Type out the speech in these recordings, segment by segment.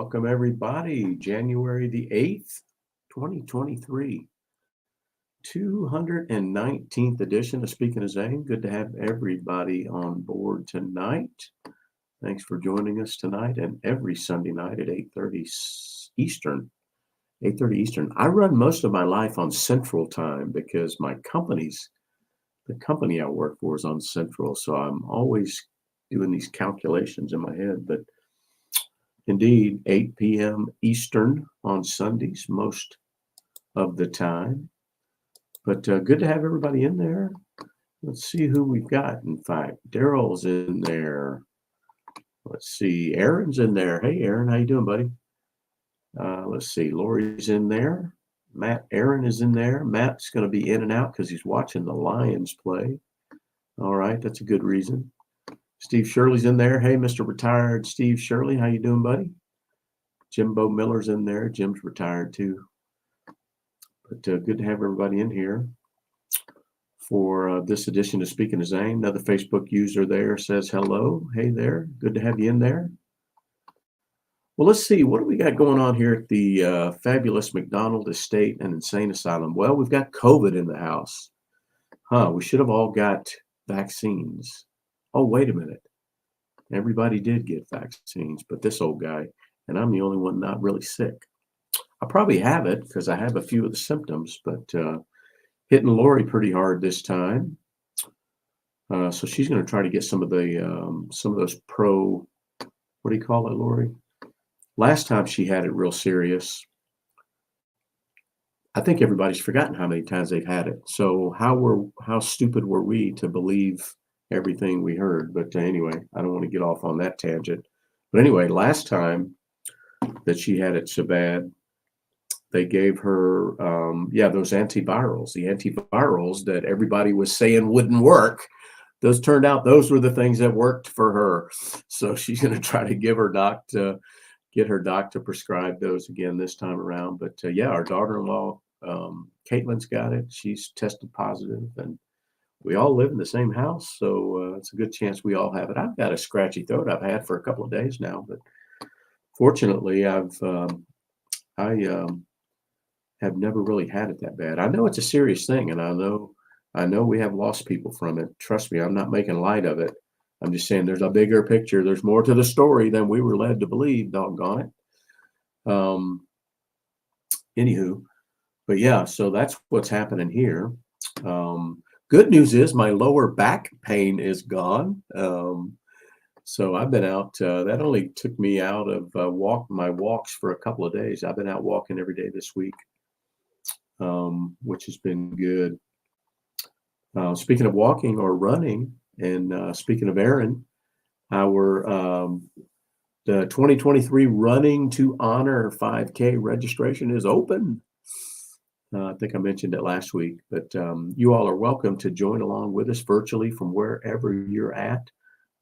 Welcome, everybody. January the 8th, 2023, 219th edition of Speaking of Zane. Good to have everybody on board tonight. Thanks for joining us tonight and every Sunday night at 8:30 Eastern. 8:30 Eastern. I run most of my life on Central Time because the company I work for is on Central, so I'm always doing these calculations in my head. But indeed, 8 p.m. Eastern on Sundays most of the time. But good to have everybody in there. Let's see who we've got. In fact, Daryl's in there. Let's see, Aaron's in there. Hey, Aaron, how you doing, buddy? Let's see, Lori's in there. Aaron is in there. Matt's going to be in and out because he's watching the Lions play. All right, that's a good reason. Steve Shirley's in there. Hey, Mr. Retired Steve Shirley, how you doing, buddy? Jimbo Miller's in there. Jim's retired too. But good to have everybody in here for this edition of Speaking of Zane. Another Facebook user there says hello. Hey there. Good to have you in there. Well, let's see. What do we got going on here at the fabulous McDonald Estate and Insane Asylum? Well, we've got COVID in the house. We should have all got vaccines. Oh, wait a minute. Everybody did get vaccines, but this old guy, and I'm the only one not really sick. I probably have it because I have a few of the symptoms, but hitting Lori pretty hard this time. So she's going to try to get some of those what do you call it, Lori? Last time she had it real serious. I think everybody's forgotten how many times they've had it. So how stupid were we to believe everything we heard? But anyway, I don't want to get off on that tangent. But anyway, last time that she had it so bad, they gave her, those antivirals, the antivirals that everybody was saying wouldn't work. Those turned out those were the things that worked for her. So she's going to try to get her doc to prescribe those again this time around. But our daughter-in-law, Caitlin's got it. She's tested positive, and we all live in the same house, so it's a good chance we all have it. I've got a scratchy throat I've had for a couple of days now, but fortunately, I have never really had it that bad. I know it's a serious thing, and I know we have lost people from it. Trust me, I'm not making light of it. I'm just saying there's a bigger picture. There's more to the story than we were led to believe, doggone it. Anywho, but yeah, so that's what's happening here. Good news is my lower back pain is gone. So I've been out. That only took me out of my walks for a couple of days. I've been out walking every day this week, which has been good. Speaking of walking or running, and speaking of Aaron, the 2023 Running to Honor 5K registration is open. I think I mentioned it last week, but you all are welcome to join along with us virtually from wherever you're at.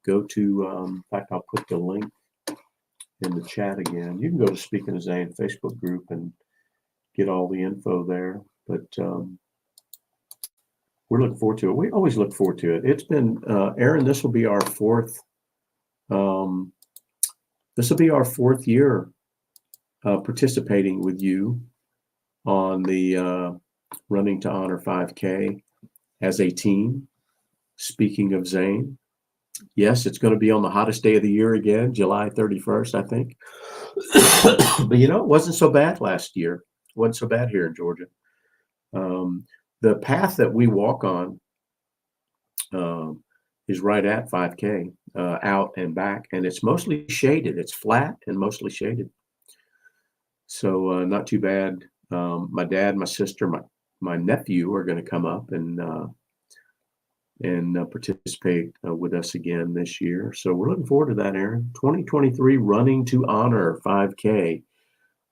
Go to, in fact, I'll put the link in the chat again. You can go to Speaking of Zane Facebook group and get all the info there. But we're looking forward to it. We always look forward to it. It's been, Aaron, this will be our fourth year participating with you on the Running to Honor 5K as a team. Speaking of Zane, yes, it's going to be on the hottest day of the year again, July 31st, I think. But it wasn't so bad last year. It wasn't so bad here in Georgia. The path that we walk on is right at 5K, out and back, and it's mostly shaded. It's flat and mostly shaded. So not too bad. My dad, my sister, my nephew are going to come up and participate with us again this year. So we're looking forward to that, Aaron. 2023 Running to Honor 5K.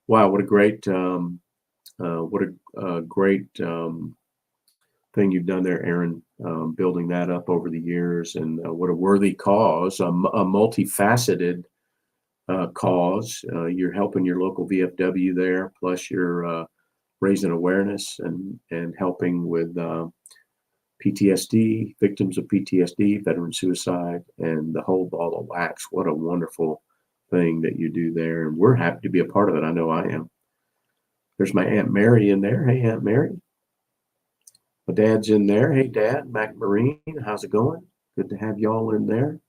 Wow, what a great thing you've done there, Aaron, building that up over the years, and what a worthy cause, a multifaceted cause. You're helping your local VFW there, plus you're raising awareness and helping with PTSD, victims of PTSD, veteran suicide, and the whole ball of wax. What a wonderful thing that you do there, and we're happy to be a part of it. I know I am. There's my Aunt Mary in there. Hey, Aunt Mary. My dad's in there. Hey, Dad. Mac Marine. How's it going? Good to have y'all in there.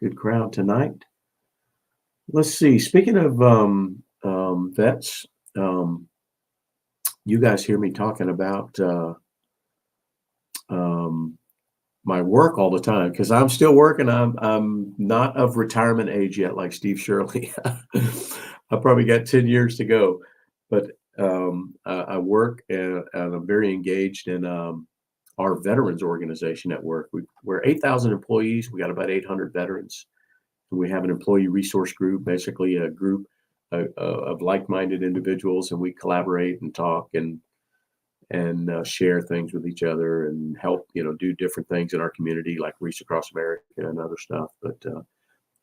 Good crowd tonight. Let's see. Speaking of vets, you guys hear me talking about my work all the time because I'm still working. I'm not of retirement age yet, like Steve Shirley. I probably got 10 years to go, but I work and I'm very engaged in our veterans organization at work. We're 8,000 employees. We got about 800 veterans. And we have an employee resource group, basically a group of like-minded individuals, and we collaborate and talk and share things with each other and help, do different things in our community, like Reach Across America and other stuff. But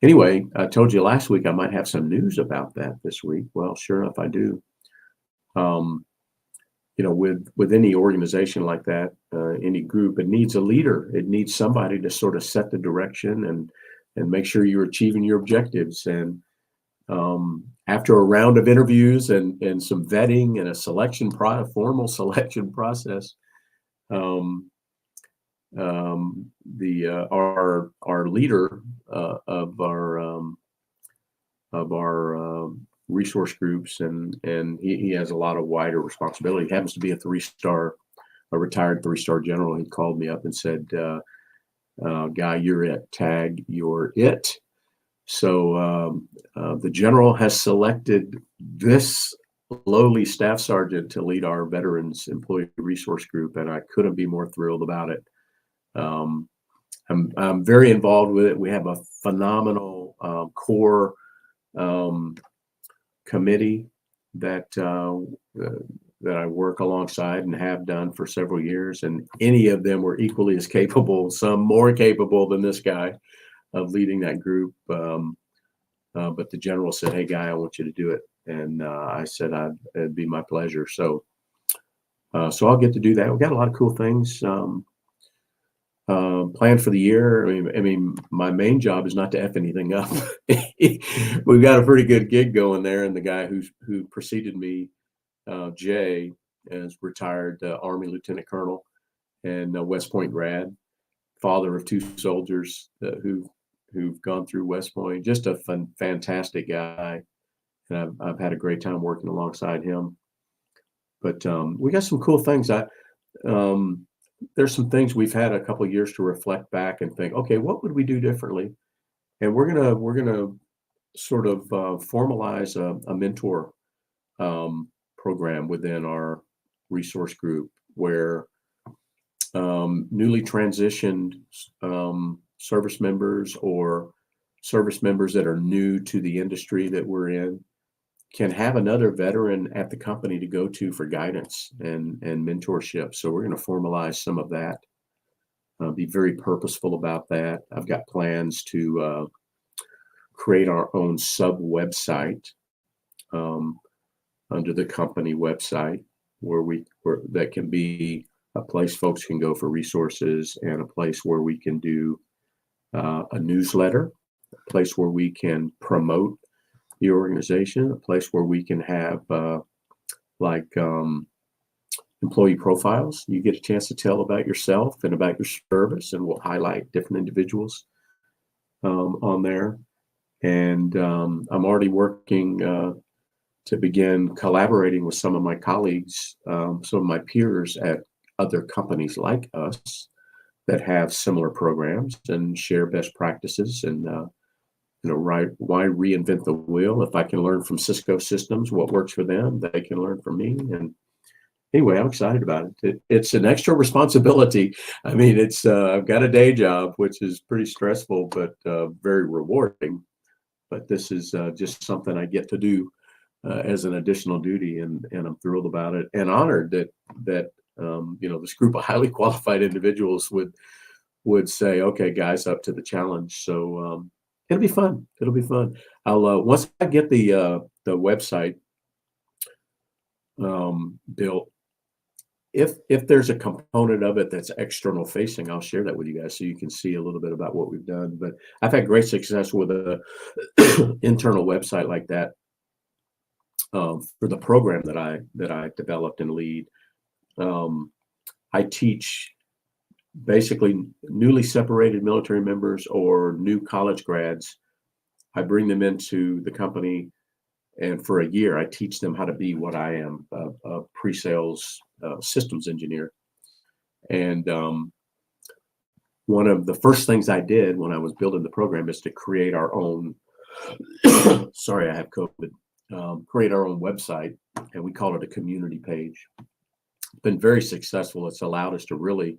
anyway, I told you last week I might have some news about that this week. Well, sure enough, I do. With any organization like that, any group, it needs a leader. It needs somebody to sort of set the direction and make sure you're achieving your objectives. And after a round of interviews and some vetting and a formal selection process, our leader of our resource groups, and he has a lot of wider responsibility. He happens to be a retired 3-star general. He called me up and said, "Guy, you're it. Tag, you're it." So the general has selected this lowly staff sergeant to lead our veterans employee resource group, and I couldn't be more thrilled about it. I'm very involved with it. We have a phenomenal core committee that I work alongside and have done for several years, and any of them were equally as capable, some more capable than this guy, of leading that group. But the general said, "Hey, Guy, I want you to do it." And I said, it'd be my pleasure. So I'll get to do that. We've got a lot of cool things planned for the year. I mean, my main job is not to F anything up. We've got a pretty good gig going there. And the guy who preceded me, Jay, is retired Army Lieutenant Colonel and West Point grad, father of 2 soldiers who've gone through West Point. Just a fantastic guy, and I've had a great time working alongside him. But we got some cool things. There's some things we've had a couple of years to reflect back and think, okay, what would we do differently? And we're gonna sort of formalize a mentor program within our resource group where newly transitioned service members or service members that are new to the industry that we're in can have another veteran at the company to go to for guidance and mentorship. So we're going to formalize some of that, be very purposeful about that. I've got plans to create our own sub website under the company website where that can be a place folks can go for resources, and a place where we can do a newsletter, a place where we can promote the organization, a place where we can have employee profiles. You get a chance to tell about yourself and about your service, and we'll highlight different individuals on there. And I'm already working to begin collaborating with some of my colleagues, some of my peers at other companies like us that have similar programs and share best practices. And why reinvent the wheel? If I can learn from Cisco Systems what works for them, they can learn from me. And anyway, I'm excited about it. It's an extra responsibility. I mean, it's I've got a day job, which is pretty stressful, but very rewarding. But this is just something I get to do as an additional duty, and I'm thrilled about it and honored that this group of highly qualified individuals would say, "Okay, guys, up to the challenge." So it'll be fun. It'll be fun. I'll once I get the website built, if there's a component of it that's external facing, I'll share that with you guys so you can see a little bit about what we've done. But I've had great success with a internal website like that for the program that I developed and lead. Um, I teach basically newly separated military members or new college grads. I bring them into the company, and for a year, I teach them how to be what I am, a pre-sales systems engineer. And one of the first things I did when I was building the program is to create our own. Sorry, I have COVID. Create our own website, and we call it a community page. It's been very successful. It's allowed us to really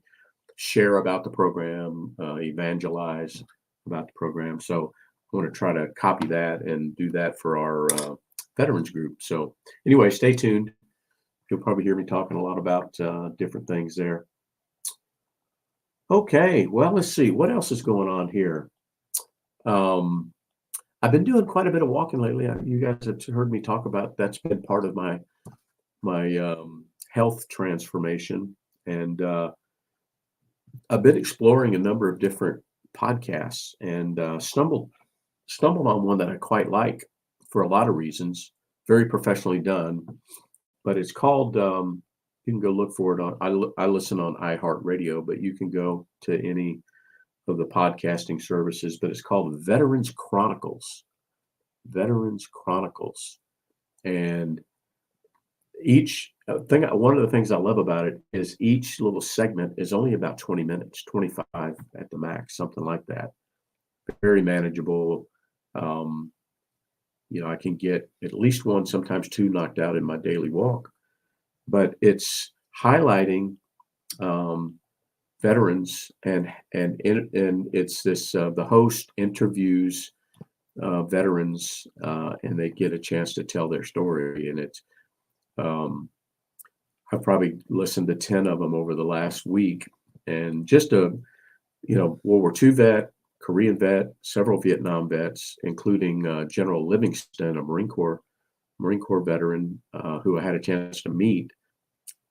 share about the program, evangelize about the program. So I want to try to copy that and do that for our veterans group. So anyway, stay tuned. You'll probably hear me talking a lot about different things there. Okay, well, let's see what else is going on here. I've been doing quite a bit of walking lately. You guys have heard me talk about that's been part of my health transformation, and I've been exploring a number of different podcasts, and stumbled on one that I quite like for a lot of reasons. Very professionally done, but it's called. You can go look for it on. I listen on iHeartRadio, but you can go to any of the podcasting services. But it's called Veterans Chronicles. Veterans Chronicles, and each thing. One of the things I love about it is each little segment is only about 20 minutes, 25 at the max, something like that. Very manageable. I can get at least one, sometimes two knocked out in my daily walk. But it's highlighting veterans, and it's this the host interviews veterans, and they get a chance to tell their story. And it's I've probably listened to 10 of them over the last week, and just World War II vet, Korean vet, several Vietnam vets, including General Livingston, a Marine Corps veteran who I had a chance to meet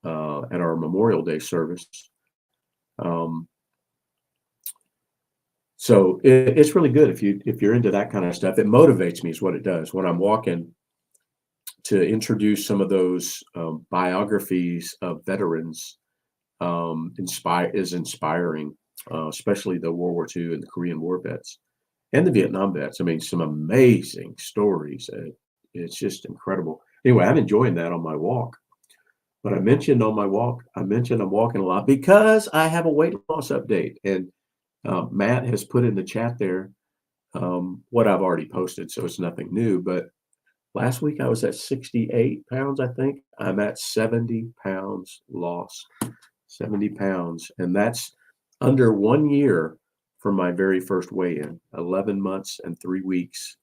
at our Memorial Day service. So it's really good if you're into that kind of stuff. It motivates me, is what it does when I'm walking, to introduce some of those biographies of veterans. Is inspiring, especially the World War II and the Korean War vets and the Vietnam vets. I mean, some amazing stories. It's just incredible. Anyway, I'm enjoying that on my walk. But I mentioned I'm walking a lot because I have a weight loss update. And Matt has put in the chat there what I've already posted, so it's nothing new. But last week I was at 68 pounds, I think. I'm at 70 pounds lost. 70 pounds. And that's under 1 year from my very first weigh-in, 11 months and 3 weeks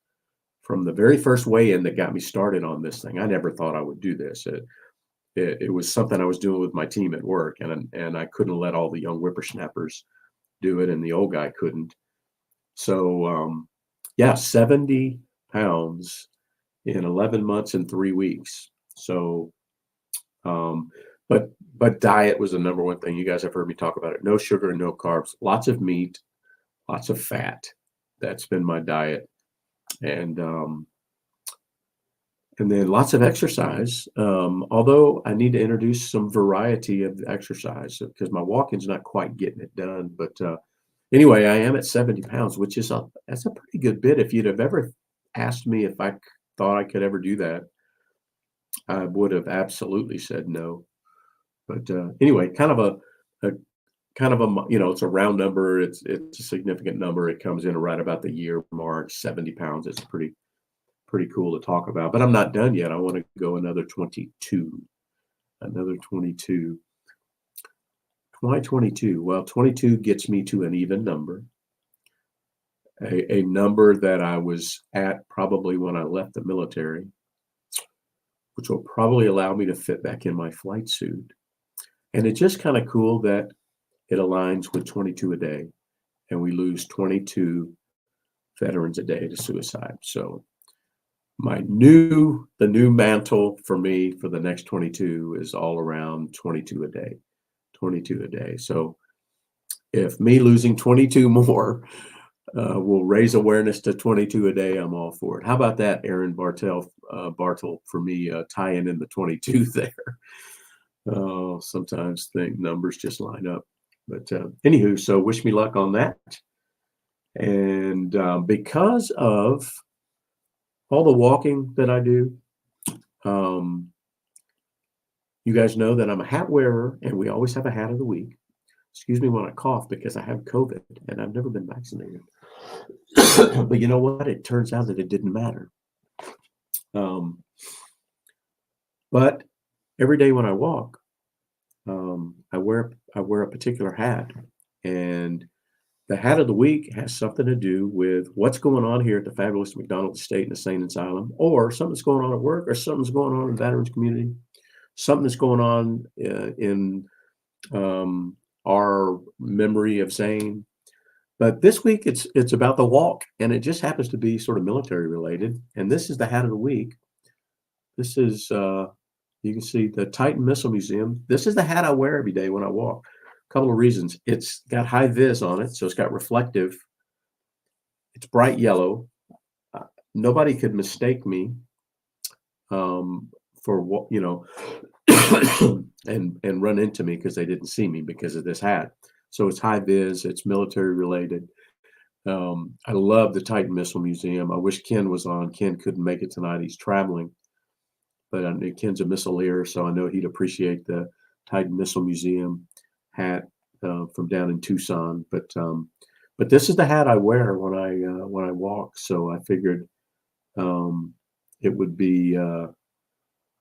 from the very first weigh-in that got me started on this thing. I never thought I would do this. It was something I was doing with my team at work, and I couldn't let all the young whippersnappers do it, and the old guy couldn't. So, 70 pounds in 11 months and 3 weeks. So, but diet was the number one thing. You guys have heard me talk about it. No sugar, no carbs, lots of meat, lots of fat. That's been my diet. And then lots of exercise. Although I need to introduce some variety of exercise because my walking's not quite getting it done. But anyway, I am at 70 pounds, which is that's a pretty good bit. If you'd have ever asked me if I thought I could ever do that, I would have absolutely said no. But anyway, kind of a it's a round number. It's a significant number. It comes in right about the year mark. 70 pounds is pretty cool to talk about. But I'm not done yet. I want to go another 22. Why 22? Well, 22 gets me to an even number. A number that I was at probably when I left the military, which will probably allow me to fit back in my flight suit. And it's just kind of cool that it aligns with 22 a day, and we lose 22 veterans a day to suicide. So the new mantle for me for the next 22 is all around 22 a day. 22 a day. So if me losing 22 more will raise awareness to 22 a day, I'm all for it. How about that, Aaron Bartle, for me, tying in the 22 there? Oh, sometimes think numbers just line up. But anywho, so wish me luck on that. And because of all the walking that I do, um, you guys know that I'm a hat wearer, and we always have a hat of the week. Excuse me when I cough because I have COVID and I've never been vaccinated. But you know what? It turns out that it didn't matter. But every day when I walk, I wear a particular hat, and the hat of the week has something to do with what's going on here at the fabulous McDonald Estate and Insane Asylum, or something's going on at work, or something's going on in the veterans community, something that's going on in our memory of Zane. But this week it's about the walk, and it just happens to be sort of military related. And this is the hat of the week. This is you can see the Titan Missile Museum. This is the hat I wear every day when I walk. A couple of reasons. It's got high vis on it, so it's got reflective. It's bright yellow. Nobody could mistake me for what, and run into me because they didn't see me because of this hat. So it's high vis. It's military related. I love the Titan Missile Museum. I wish Ken was on. Ken couldn't make it tonight. He's traveling. But I know Ken's a missileer, so I know he'd appreciate the Titan Missile Museum hat from down in Tucson. But this is the hat I wear when I walk. So I figured it would be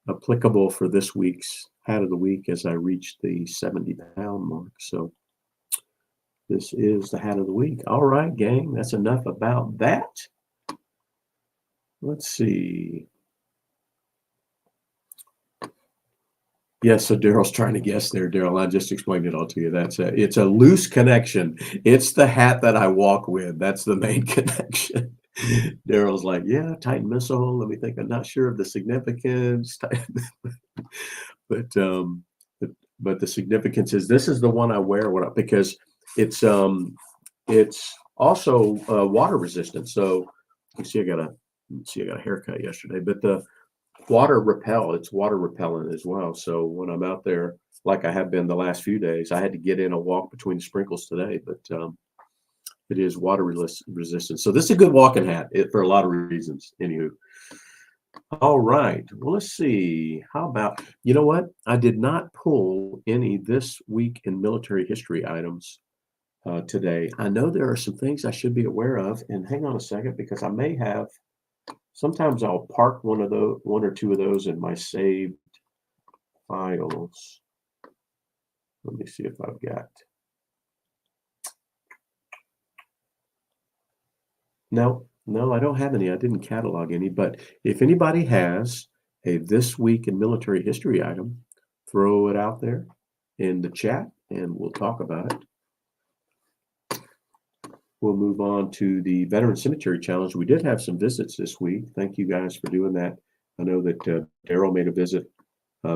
applicable for this week's hat of the week as I reach the 70-pound mark. So this is the hat of the week. All right, gang, that's enough about that. Let's see. Yes, so Daryl's trying to guess there, Daryl. I just explained it all to you. It's a loose connection. It's the hat that I walk with. That's the main connection. Daryl's like, yeah, Titan Missile. Let me think. I'm not sure of the significance. but the significance is this is the one I wear because it's also water resistant. So you see, I got a haircut yesterday, but the it's water repellent as well. So when I'm out there, like I have been the last few days, I had to get in a walk between the sprinkles today, but it is water resistant. So this is a good walking hat for a lot of reasons. Anywho. All right. Well, let's see. How about, you know what? I did not pull any this week in military history items today. I know there are some things I should be aware of, and hang on a second because I may have. Sometimes I'll park one or two of those in my saved files. Let me see if I've got. No, I don't have any. I didn't catalog any. But if anybody has a this week in military history item, throw it out there in the chat, and we'll talk about it. We'll move on to the Veteran Cemetery Challenge. We did have some visits this week. Thank you guys for doing that. I know that Daryl made a visit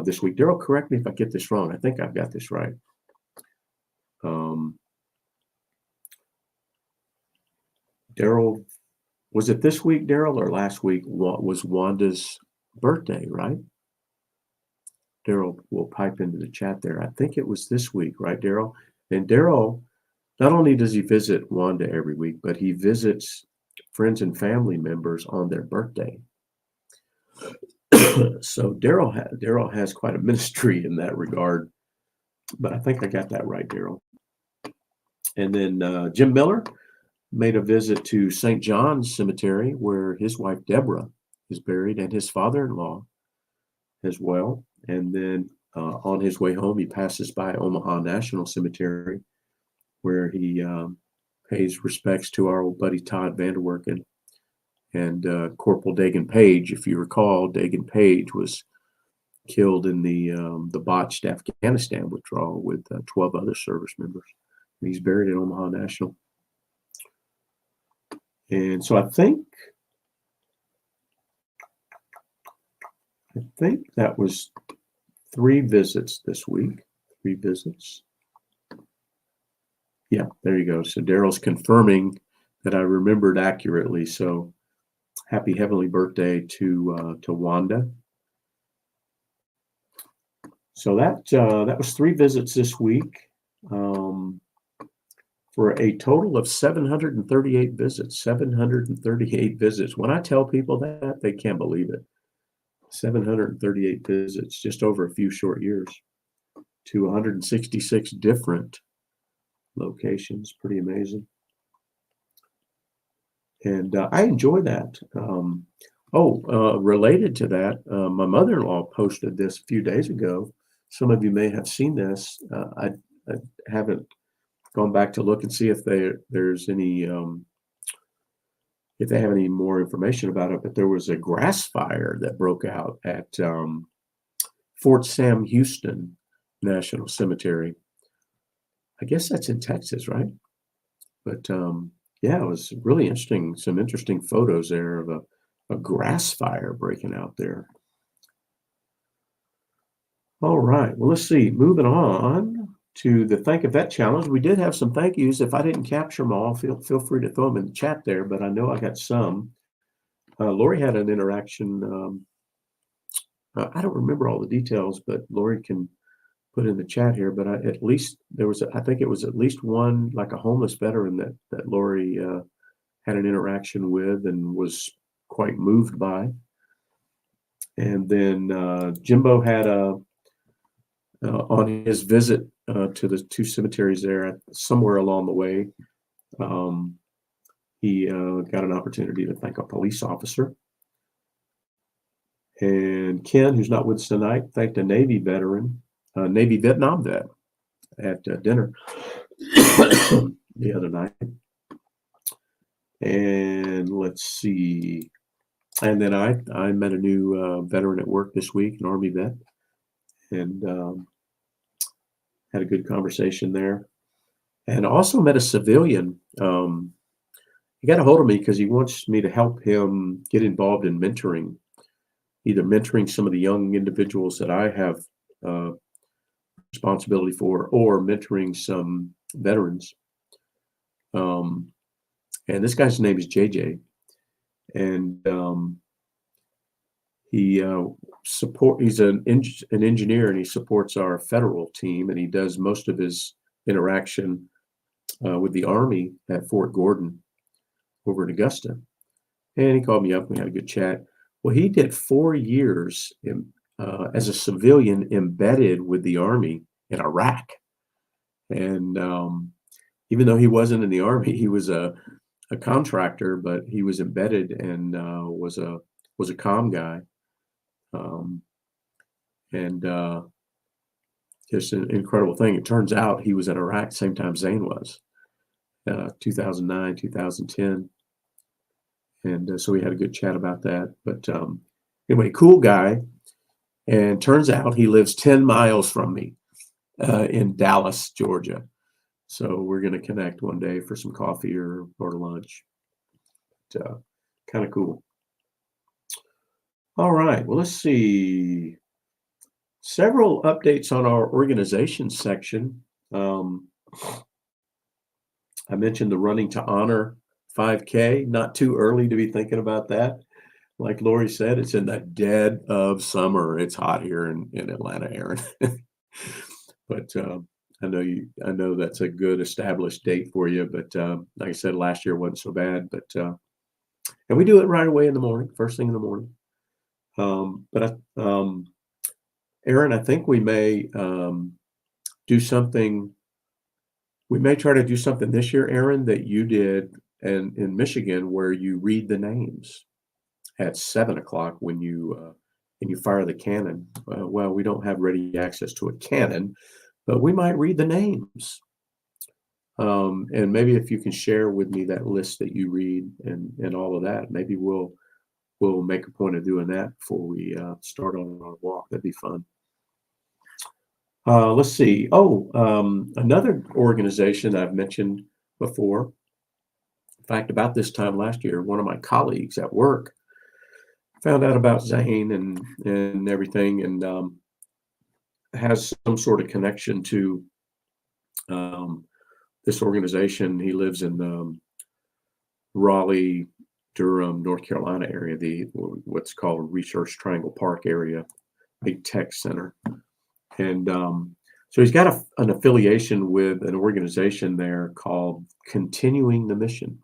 this week. Daryl, correct me if I get this wrong. I think I've got this right. Daryl, was it this week, Daryl, or last week was Wanda's birthday, right? Daryl will pipe into the chat there. I think it was this week, right, Daryl? And Daryl, not only does he visit Wanda every week, but he visits friends and family members on their birthday. So Daryl has quite a ministry in that regard. But I think I got that right, Daryl. And then Jim Miller made a visit to St. John's Cemetery, where his wife Deborah is buried, and his father-in-law as well. And then on his way home, he passes by Omaha National Cemetery, where he pays respects to our old buddy Todd Vanderwerken and Corporal Dagan Page. If you recall, Dagan Page was killed in the botched Afghanistan withdrawal with 12 other service members. He's buried at Omaha National. And so I think think that was 3 visits this week. 3 visits. Yeah, there you go. So Daryl's confirming that I remembered accurately. So happy heavenly birthday to Wanda. So that was 3 visits this week, for a total of 738 visits. 738 visits. When I tell people that, they can't believe it. 738 visits just over a few short years to 166 different locations. Pretty amazing. And I enjoy that. Related to that, my mother-in-law posted this a few days ago. Some of you may have seen this. I haven't gone back to look and see if there's any if they have any more information about it. But there was a grass fire that broke out at Fort Sam Houston National Cemetery. I guess that's in Texas, right? But yeah, it was really interesting. Some interesting photos there of a grass fire breaking out there. All right. Well, let's see. Moving on to the Thank a Vet Challenge. We did have some thank yous. If I didn't capture them all, feel free to throw them in the chat there, but I know I got some. Lori had an interaction. I don't remember all the details, but Lori can put in the chat here. But at least there was, I think it was at least one, like a homeless veteran that Lori had an interaction with and was quite moved by. And then Jimbo had on his visit to the 2 cemeteries there, somewhere along the way, he got an opportunity to thank a police officer. And Ken, who's not with us tonight, thanked a Navy veteran, Navy Vietnam vet at dinner the other night. And let's see. And then I met a new veteran at work this week, an Army vet, and had a good conversation there. And also met a civilian. He got a hold of me because he wants me to help him get involved in mentoring, either mentoring some of the young individuals that I have responsibility for, or mentoring some veterans. And this guy's name is JJ, and he's an engineer, and he supports our federal team, and he does most of his interaction with the Army at Fort Gordon over in Augusta. And he called me up. We had a good chat. Well, he did 4 years as a civilian embedded with the Army in Iraq. And even though he wasn't in the Army, he was a contractor, but he was embedded and was a comm guy. Just an incredible thing. It turns out he was in Iraq same time Zane was, 2009, 2010. And so we had a good chat about that. But anyway, cool guy. And turns out he lives 10 miles from me in Dallas, Georgia. So we're going to connect one day for some coffee or lunch. Kind of cool. All right. Well, let's see. Several updates on our organization section. I mentioned the Running to Honor 5K. Not too early to be thinking about that. Like Lori said, it's in the dead of summer. It's hot here in Atlanta, Aaron. But I know that's a good established date for you. But like I said, last year wasn't so bad. But and we do it right away in the morning, first thing in the morning. Aaron, I think we may do something. We may try to do something this year, Aaron, that you did in Michigan, where you read the names at 7:00 when you fire the cannon. Well, we don't have ready access to a cannon, but we might read the names. And maybe if you can share with me that list that you read and all of that, maybe we'll make a point of doing that before we start on our walk. That'd be fun. Let's see. Another organization I've mentioned before. In fact, about this time last year, one of my colleagues at work found out about Zane and everything, and has some sort of connection to um, this organization. He lives in Raleigh, Durham, North Carolina area, the what's called Research Triangle Park area, big tech center. And so he's got an affiliation with an organization there called Continuing the Mission.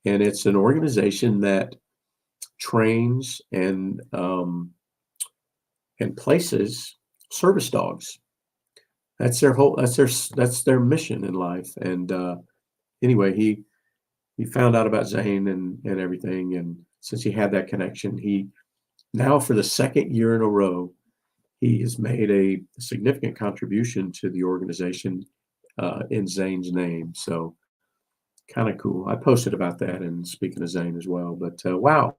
And it's an organization that trains and places service dogs. That's their mission in life. And anyway, he found out about Zane and everything. And since he had that connection, he now for the second year in a row, he has made a significant contribution to the organization in Zane's name. So kind of cool. I posted about that and speaking of Zane as well. But wow,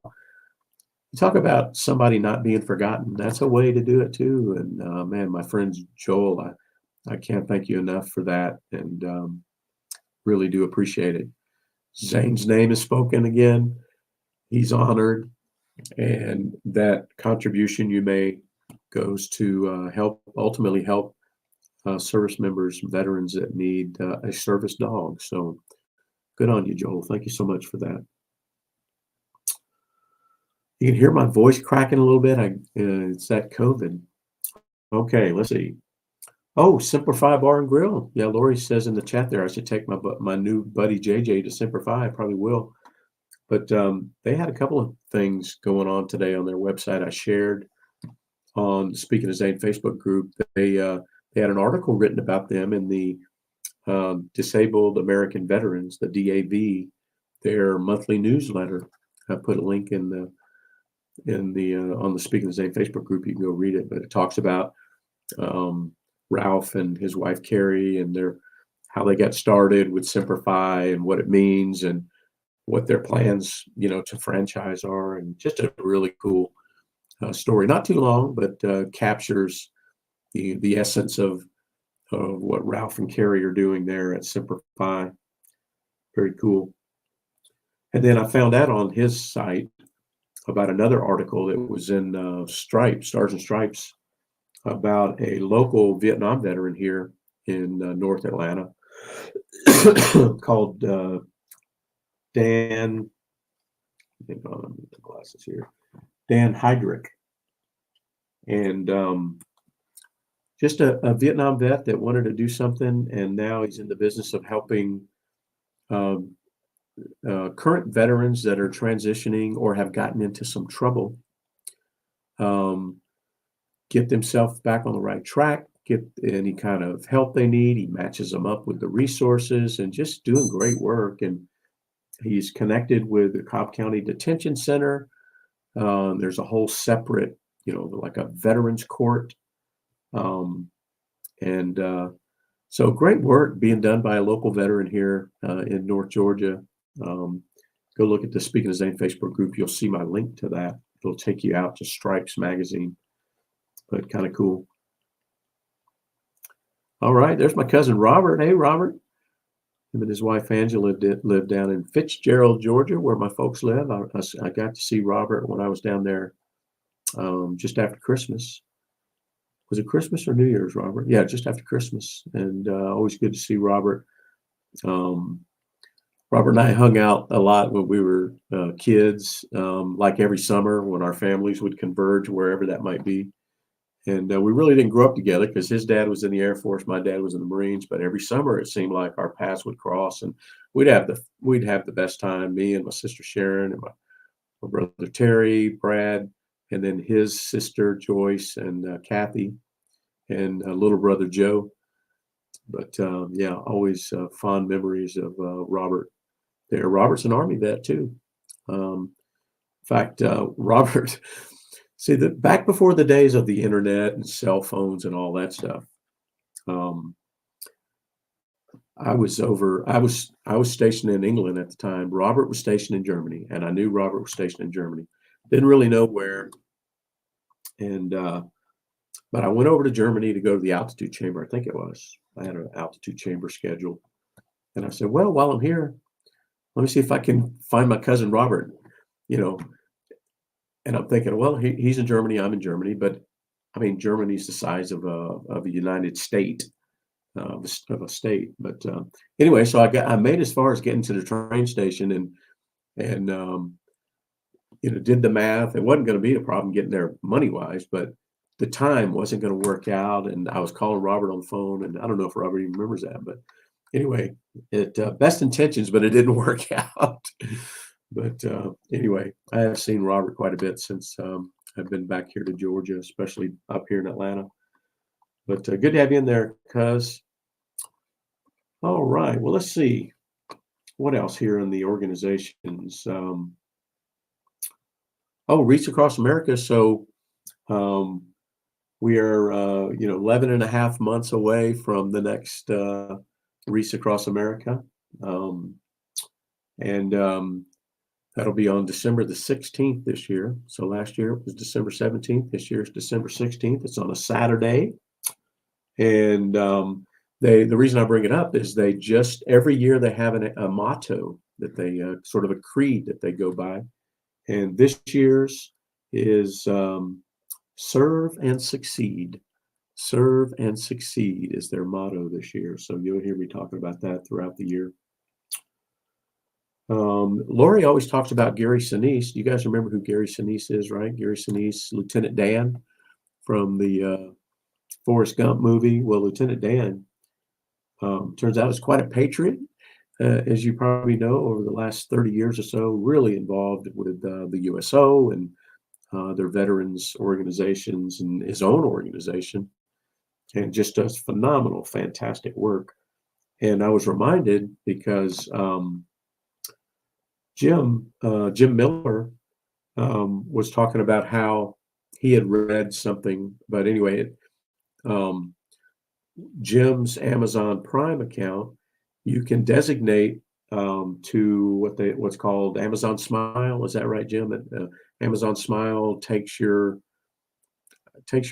you talk about somebody not being forgotten. That's a way to do it too. And man, my friend Joel, I can't thank you enough for that, and really do appreciate it. Zane's name is spoken again. He's honored, and that contribution you made goes to ultimately help service members, veterans that need a service dog. So good on you, Joel. Thank you so much for that. You can hear my voice cracking a little bit. It's that COVID. Okay, let's see. Oh, Simplify Bar and Grill. Yeah, Lori says in the chat there I should take my new buddy JJ to Simplify. I probably will. But they had a couple of things going on today on their website. I shared on Speaking of Zane Facebook group. They had an article written about them in the Disabled American Veterans, the DAV, their monthly newsletter. I put a link in the on the Speaking of Zane Facebook group. You can go read it, but it talks about Ralph and his wife Carrie and how they got started with Simplify and what it means and what their plans, to franchise are, and just a really cool story. Not too long, but captures the essence of what Ralph and Carrie are doing there at Simplify. Very cool. And then I found out on his site about another article that was in Stars and Stripes about a local Vietnam veteran here in North Atlanta called Dan. Hang on, let me get the glasses here. Dan Heydrich, and just a Vietnam vet that wanted to do something, and now he's in the business of helping current veterans that are transitioning or have gotten into some trouble get themselves back on the right track, get any kind of help they need. He matches them up with the resources and just doing great work. And he's connected with the Cobb County Detention Center. There's a whole separate, like a veterans court. So great work being done by a local veteran here in North Georgia. Go look at the Speaking of Zane Facebook group. You'll see my link to that. It'll take you out to Stripes magazine, but kind of cool. All right, there's my cousin Robert. Hey, Robert. Him and his wife Angela lived down in Fitzgerald, Georgia, where my folks live. I got to see Robert when I was down there just after Christmas. Was it Christmas or New Year's, Robert? Yeah, just after Christmas. And always good to see Robert. Robert and I hung out a lot when we were kids, like every summer when our families would converge wherever that might be. And we really didn't grow up together because his dad was in the Air Force, my dad was in the Marines. But every summer it seemed like our paths would cross, and we'd have the best time. Me and my sister Sharon and my brother Terry, Brad, and then his sister Joyce and Kathy, and little brother Joe. But yeah, always fond memories of Robert there. Robert's an Army vet too. In fact, Robert. See, back before the days of the internet and cell phones and all that stuff, I was stationed in England at the time. Robert was stationed in Germany, and I knew Robert was stationed in Germany. Didn't really know where, and but I went over to Germany to go to the altitude chamber. I think it was. I had an altitude chamber scheduled, and I said, "Well, while I'm here, let me see if I can find my cousin Robert." And I'm thinking, well, he's in Germany, I'm in Germany, but I mean, Germany's the size of a United State, of a state. But anyway, so I made as far as getting to the train station and did the math. It wasn't going to be a problem getting there money wise, but the time wasn't going to work out. And I was calling Robert on the phone, and I don't know if Robert even remembers that, but anyway, it best intentions, but it didn't work out. But anyway, I have seen Robert quite a bit since I've been back here to Georgia, especially up here in Atlanta. But good to have you in there, cuz. All right. Well, let's see what else here in the organizations. Reach Across America. So um, we are, 11 and a half months away from the next Reach Across America. Um, and that'll be on December the 16th this year. So last year it was December 17th. This year is December 16th. It's on a Saturday. And the reason I bring it up is they just every year they have a motto that they sort of a creed that they go by. And this year's is serve and succeed. Serve and succeed is their motto this year. So you'll hear me talking about that throughout the year. Lori always talks about Gary Sinise. You guys remember who Gary Sinise is, right? Gary Sinise, Lieutenant Dan from the Forrest Gump movie. Well, Lieutenant Dan turns out is quite a patriot, as you probably know, over the last 30 years or so, really involved with the USO and their veterans organizations and his own organization, and just does phenomenal, fantastic work. And I was reminded because Jim Miller was talking about how he had read something, but anyway, Jim's Amazon Prime account, you can designate to what's called Amazon Smile. Is that right, Jim? Amazon Smile takes your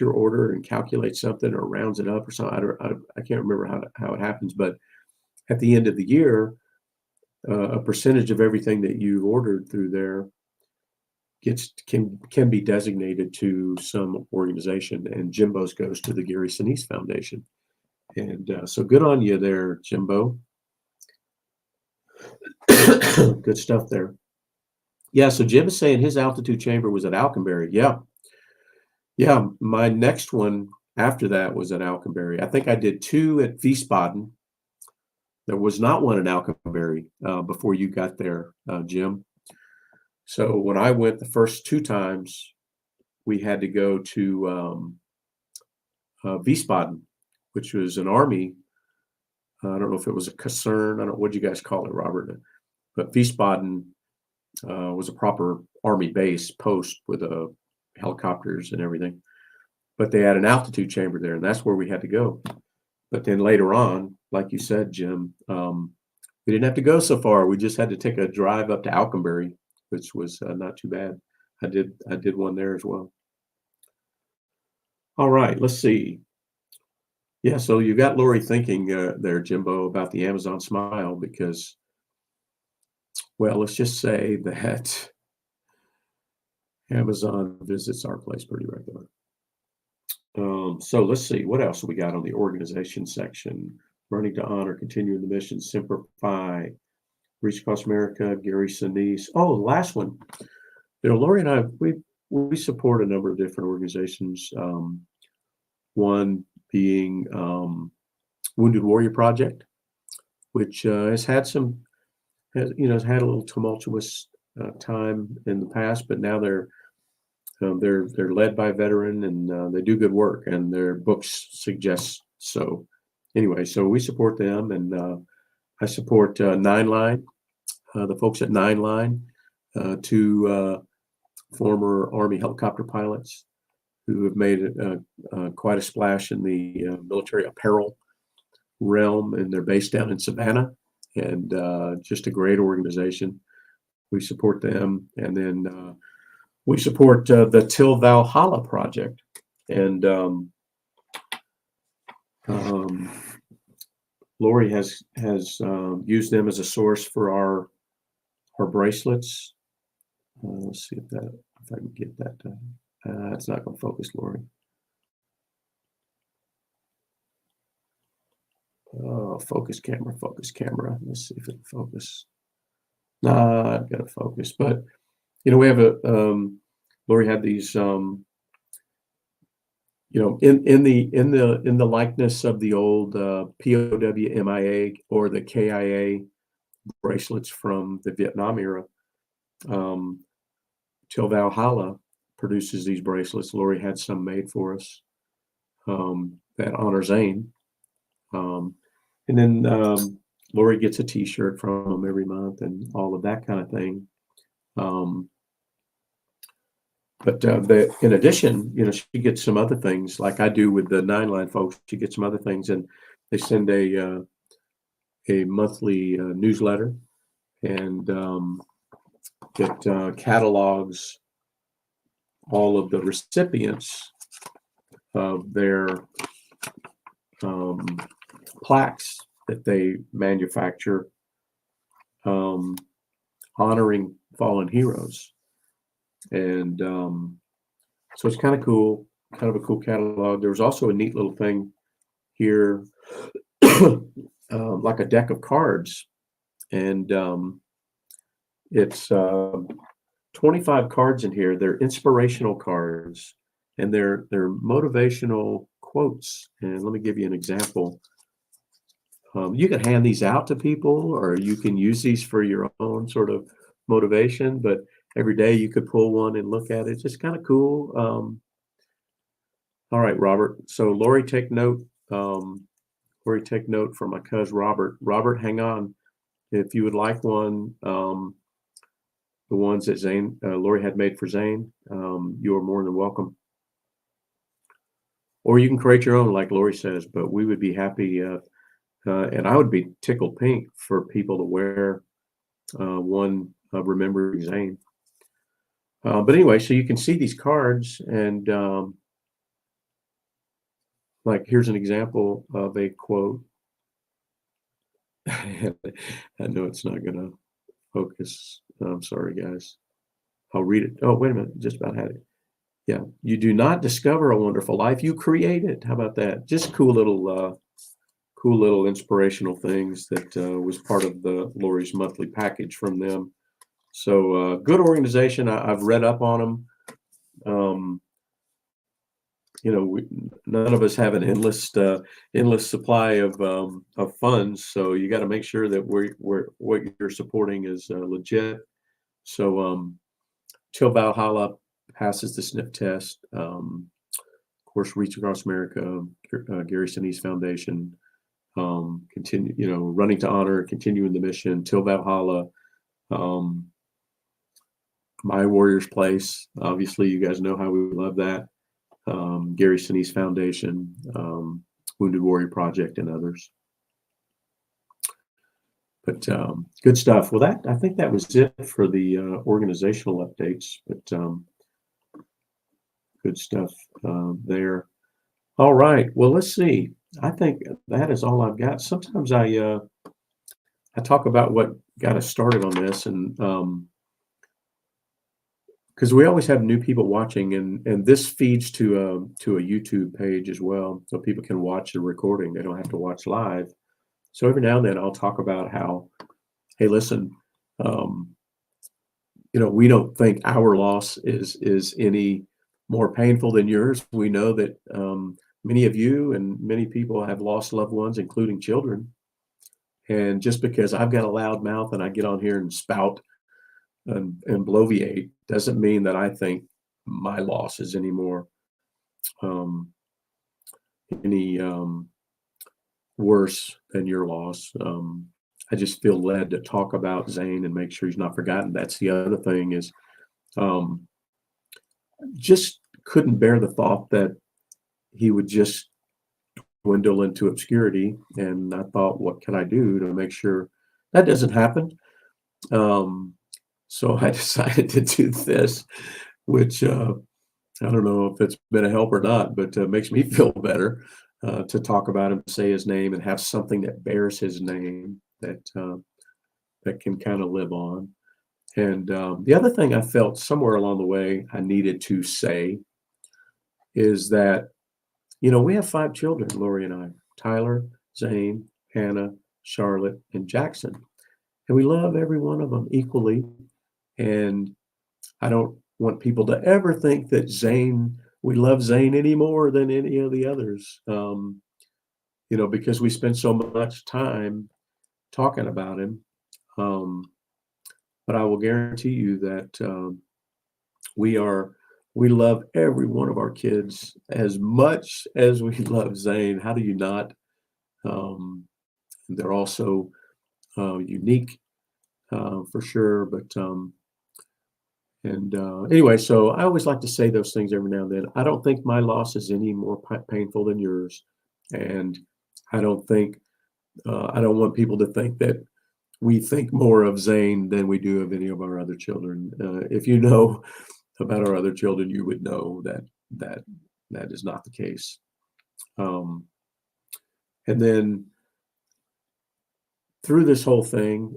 order and calculates something or rounds it up or something. I can't remember how it happens, but at the end of the year, a percentage of everything that you ordered through there can be designated to some organization, and Jimbo's goes to the Gary Sinise Foundation. And so good on you there, Jimbo. Good stuff there. Yeah, so Jim is saying his altitude chamber was at Alconbury. Yeah, my next one after that was at Alconbury. I think I did 2 at Wiesbaden. There was not one in Alconbury before you got there, Jim. So when I went the first 2 times, we had to go to Wiesbaden, which was an army. I don't know if it was a caserne. I don't know what you guys call it, Robert. But Wiesbaden was a proper army base post with helicopters and everything. But they had an altitude chamber there, and that's where we had to go. But then later on, like you said, Jim, we didn't have to go so far. We just had to take a drive up to Alconbury, which was not too bad. I did one there as well. All right, let's see. Yeah, so you got Lori thinking there, Jimbo, about the Amazon Smile because, well, let's just say that Amazon visits our place pretty regular. So let's see, what else we got on the organization section? Learning to honor, continuing the mission, simplify, Reach Across America, Gary Sinise. Oh, the last one. Lori and I, we support a number of different organizations. One being Wounded Warrior Project, which has had a little tumultuous time in the past, but now they're led by a veteran and they do good work, and their books suggest so. Anyway, so we support them, and I support 9 Line, the folks at 9 Line, 2 former Army helicopter pilots who have made quite a splash in the military apparel realm, and they're based down in Savannah, and just a great organization. We support them, and then we support the Till Valhalla project, and Lori has used them as a source for our bracelets. Let's see if that If I can get that done. It's not going to focus, Lori. Oh, focus camera, focus camera. Let's see if it'll focus. Not going to focus, but we have Lori had these, in the likeness of the old POWMIA or the KIA bracelets from the Vietnam era. Till Valhalla produces these bracelets. Lori had some made for us that honor Zane. And then Lori gets a T-shirt from them every month and all of that kind of thing. But in addition, she gets some other things like I do with the 9-Line folks. She gets some other things, and they send a monthly newsletter, and it catalogs all of the recipients of their plaques that they manufacture honoring fallen heroes. And so it's kind of cool, kind of a cool catalog. There was also a neat little thing here, like a deck of cards, and it's 25 cards in here. They're inspirational cards, and they're motivational quotes. And let me give you an example. You can hand these out to people, or you can use these for your own sort of motivation, but every day you could pull one and look at it. It's just kind of cool. All right, Robert. So Lori, take note. Lori, take note from my cousin Robert. Robert, hang on. If you would like one, the ones that Lori had made for Zane, you are more than welcome. Or you can create your own, like Lori says. But we would be happy, and I would be tickled pink for people to wear one remembering Zane. But anyway, so you can see these cards, and like here's an example of a quote. I know it's not going to focus. I'm sorry, guys. I'll read it. Oh, wait a minute. Just about had it. Yeah. You do not discover a wonderful life. You create it. How about that? Just cool little inspirational things that was part of the Lori's monthly package from them. So good organization. I've read up on them. None of us have an endless supply of funds, so you got to make sure that we're what you're supporting is legit. So Till Valhalla passes the sniff test. Of course, Reach Across America, Gary Sinise Foundation, continue, running to honor, continuing the mission. Till Valhalla, My Warrior's Place. Obviously, you guys know how we love that. Gary Sinise Foundation, Wounded Warrior Project, and others. But good stuff. Well, I think that was it for the organizational updates. But good stuff there. All right. Well, let's see. I think that is all I've got. Sometimes I talk about what got us started on this, and because we always have new people watching, and this feeds to a YouTube page as well, so people can watch the recording. They don't have to watch live. So every now and then I'll talk about how, hey, listen, we don't think our loss is any more painful than yours. We know that many of you and many people have lost loved ones, including children. And just because I've got a loud mouth and I get on here and spout and bloviate doesn't mean that I think my loss is any more worse than your loss. I just feel led to talk about Zane and make sure he's not forgotten. That's the other thing is just couldn't bear the thought that he would just dwindle into obscurity. And I thought, what can I do to make sure that doesn't happen? So I decided to do this, which I don't know if it's been a help or not, but makes me feel better to talk about him, say his name, and have something that bears his name that can kind of live on. And the other thing I felt somewhere along the way I needed to say is that, we have 5 children, Lori and I: Tyler, Zane, Hannah, Charlotte, and Jackson. And we love every one of them equally. And I don't want people to ever think that we love Zane any more than any of the others, because we spend so much time talking about him. Um, but I will guarantee you that we are we love every one of our kids as much as we love Zane. How do you not? Um, they're also unique for sure. But and anyway, so I always like to say those things every now and then. I don't think my loss is any more painful than yours, and I don't think I don't want people to think that we think more of Zane than we do of any of our other children. If you know about our other children, you would know that that is not the case. Um, and then through this whole thing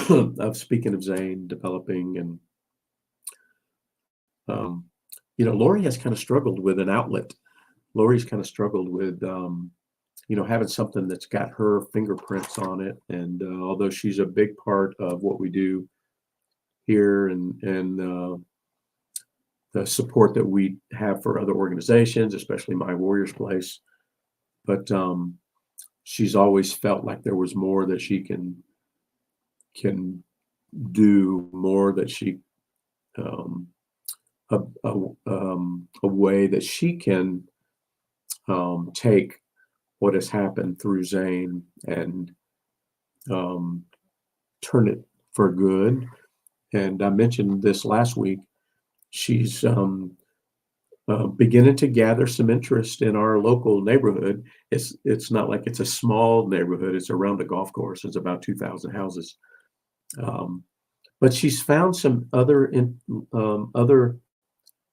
of speaking of Zane developing, and um, Lori has kind of struggled with an outlet. Lori's kind of struggled with having something that's got her fingerprints on it. And although she's a big part of what we do here, and the support that we have for other organizations, especially My Warrior's Place, but she's always felt like there was more that she can do, more that she a way that she can take what has happened through Zane and turn it for good. And I mentioned this last week. She's beginning to gather some interest in our local neighborhood. It's not like it's a small neighborhood. It's around a golf course. It's about 2,000 houses. But she's found some other,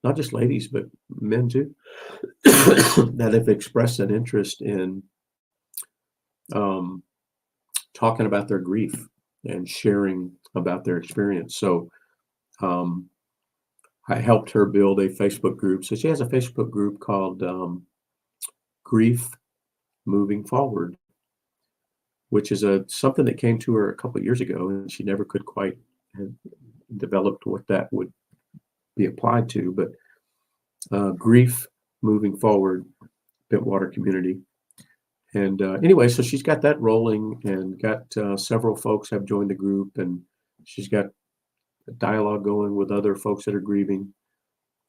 not just ladies, but men too, that have expressed an interest in talking about their grief and sharing about their experience. So I helped her build a Facebook group. So she has a Facebook group called Grief Moving Forward, which is something that came to her a couple of years ago, and she never could quite have developed what that would be applied to. But Grief Moving Forward, Bentwater community. And anyway, so she's got that rolling, and got several folks have joined the group, and she's got a dialogue going with other folks that are grieving,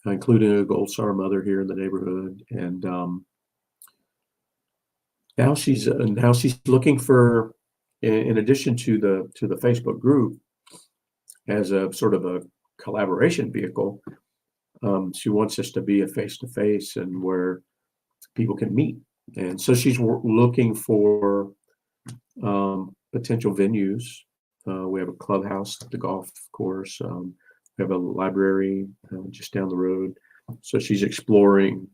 including a Gold Star mother here in the neighborhood. And now she's looking for, in addition to the Facebook group, as a sort of a collaboration vehicle. She wants us to be a face-to-face and where people can meet. And so she's looking for potential venues. We have a clubhouse at the golf course. We have a library just down the road. So she's exploring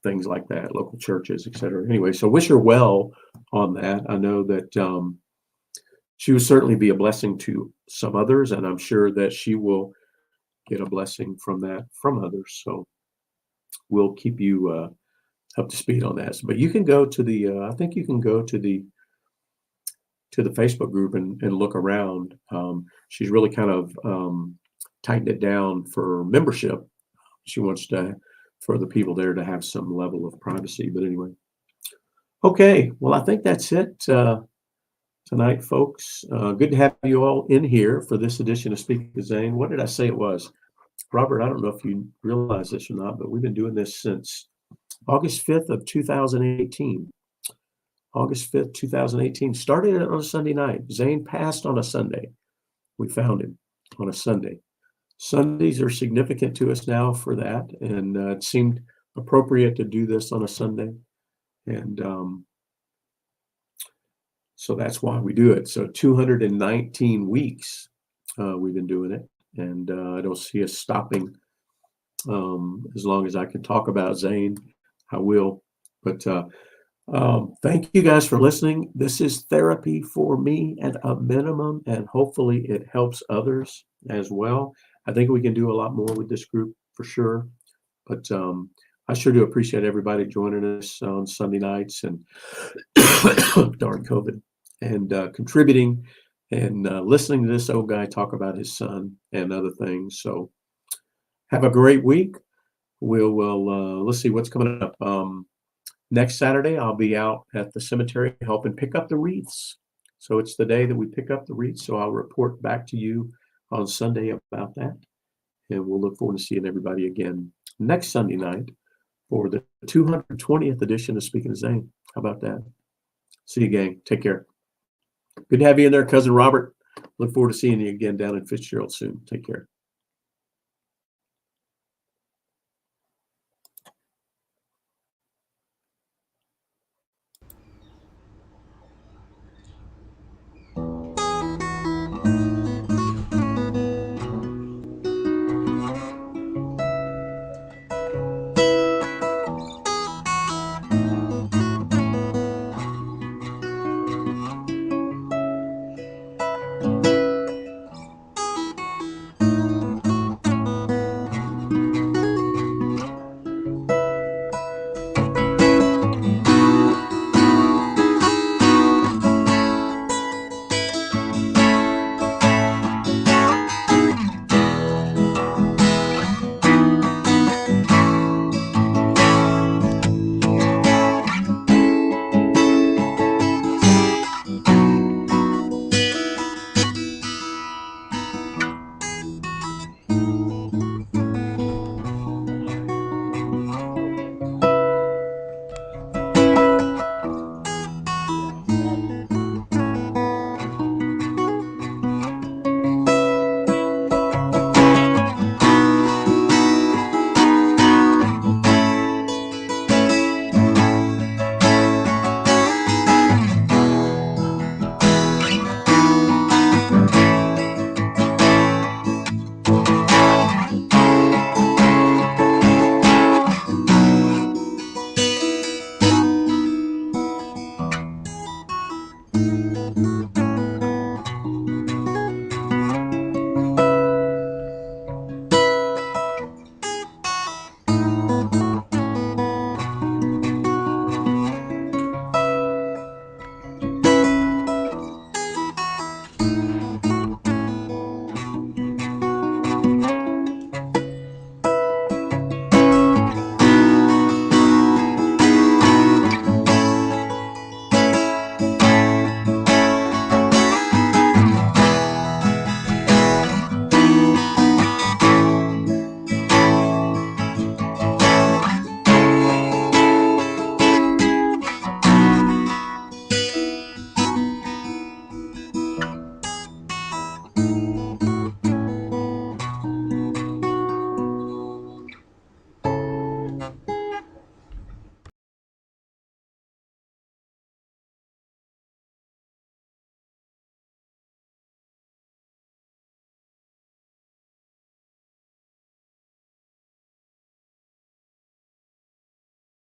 things like that, local churches, et cetera. Anyway, so wish her well on that. I know that she will certainly be a blessing to some others, and I'm sure that she will get a blessing from that from others. So we'll keep you up to speed on that. But you can go to the I think you can go to the Facebook group and look around. She's really kind of tightened it down for membership. She wants for the people there to have some level of privacy. But anyway, okay. Well, I think that's it tonight, folks. Good to have you all in here for this edition of Speaking to Zane. What did I say it was? Robert, I don't know if you realize this or not, but we've been doing this since August 5th of 2018. August 5th, 2018. Started it on a Sunday night. Zane passed on a Sunday. We found him on a Sunday. Sundays are significant to us now for that, and it seemed appropriate to do this on a Sunday. And so that's why we do it. So 219 weeks we've been doing it, and I don't see us stopping. As long as I can talk about Zane, I will. But thank you guys for listening. This is therapy for me at a minimum, and hopefully it helps others. as well. I think we can do a lot more with this group for sure. But I sure do appreciate everybody joining us on Sunday nights and darn COVID and contributing and listening to this old guy talk about his son and other things. So have a great week. Let's see what's coming up. Next Saturday, I'll be out at the cemetery helping pick up the wreaths. So it's the day that we pick up the wreaths. So I'll report back to you on Sunday about that. And we'll look forward to seeing everybody again next Sunday night for the 220th edition of Speaking of Zane. How about that? See you, gang. Take care. Good to have you in there, Cousin Robert. Look forward to seeing you again down in Fitzgerald soon. Take care.